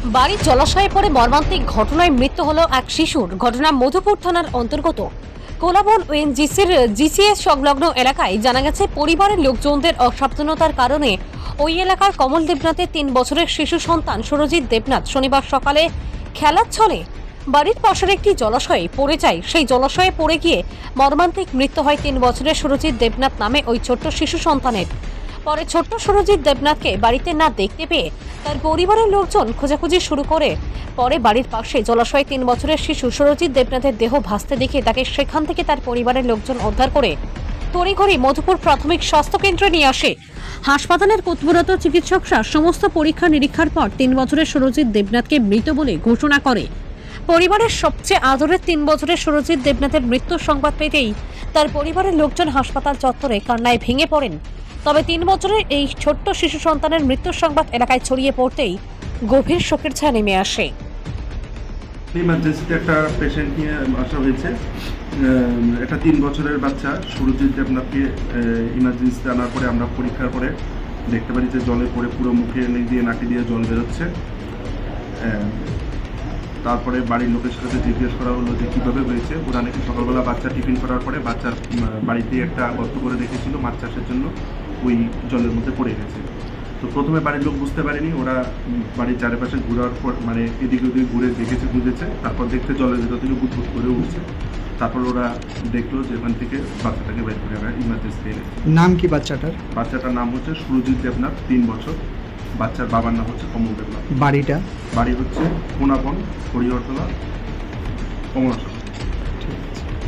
বাড়ির জলাশয়ে পড়ে মর্মান্তিক ঘটনায় মৃত্যু হলো এক শিশুর। ঘটনা মধুপুর থানার অন্তর্গত কোলাবন ওএনজিসির জিসিএস সংলগ্ন এলাকায়। জানা গেছে, পরিবারের লোকজনদের অসাবধানতার কারণে ওই এলাকার কমল দেবনাথের 3 বছরের শিশু সন্তান সুরজিৎ দেবনাথ শনিবার সকালে খেলার ছলে বাড়ির পাশের একটি জলাশয়ে পড়ে যায়। সেই জলাশয়ে পড়ে গিয়ে মর্মান্তিক মৃত্যু হয় 3 বছরের সুরজিৎ দেবনাথ নামে ওই ছোট্ট শিশু সন্তানের। পরে ছোট্ট সুরজিৎ দেবনাথকে বাড়িতে না দেখতে পেয়ে তার পরিবারের লোকজন খোঁজাখুঁজি শুরু করে। পরে বাড়ির পাশে জলাশয়ে 3 বছরের শিশু সুরজিৎ দেবনাথের দেহ ভাসতে দেখে তাকে সেখান থেকে তার পরিবারের লোকজন উদ্ধার করে তড়িঘড়ি মধুপুর প্রাথমিক স্বাস্থ্য কেন্দ্রে নিয়ে আসে। হাসপাতালের কর্তব্যরত চিকিৎসকরা সমস্ত পরীক্ষা নিরীক্ষার পর 3 বছরের সুরজিৎ দেবনাথকে মৃত বলে ঘোষণা করে। পরিবারের সবচেয়ে আদরের 3 বছরের সুরজিৎ দেবনাথের মৃত্যুর সংবাদ পেতেই তার পরিবারের লোকজন হাসপাতাল চত্বরে কান্নায় ভেঙে পড়েন। তবে 3 বছরের এই ছোট্ট শিশু সন্তানের মৃত্যুর সংবাদ এলাকায় ছড়িয়ে পড়তেই গভীর শোকের ছায়া নেমে আসে। ইমার্জেন্সিতে একটা পেশেন্ট নিয়ে আসা হয়েছে। একটা 3 বছরের বাচ্চা সুরজিৎ দেবনাথকে ইমার্জেন্সিতে আনার পরে আমরা পরীক্ষার পরে দেখতে পারি যে জলে পড়ে পুরো মুখে দিয়ে নাকি দিয়ে জল বেরোচ্ছে। তারপরে বাড়ির লোকের সাথে জিজ্ঞেস করা হলো যে কীভাবে হয়েছে। ওরা নাকি সকালবেলা বাচ্চা টিফিন করার পরে বাচ্চার বাড়িতে একটা গর্ত করে রেখেছিল মাছ চাষের জন্য, ওই জলের মধ্যে পড়ে গেছে। তো প্রথমে বাড়ির লোক বুঝতে পারেনি, ওরা বাড়ির চারিপাশে ঘোরার পর মানে এদিকে ওদিকে ঘুরে দেখেছে খুঁজেছে, তারপর দেখতে জলের ভেতর থেকে বুদবুদ করে উঠছে। তারপর ওরা দেখলো যে এখান থেকে বাচ্চাটাকে বের করে আমরা ইমার্জেন্সি এনেছি। নাম কি বাচ্চাটার? বাচ্চাটার নাম হচ্ছে সুরজিৎ দেবনাথ, 3 বছর। বাচ্চার বাবার নাম হচ্ছে কমল দেবনাথ। বাড়িটা? বাড়ি হচ্ছে কোনাবন, হরিহরতলা, কমলাসর।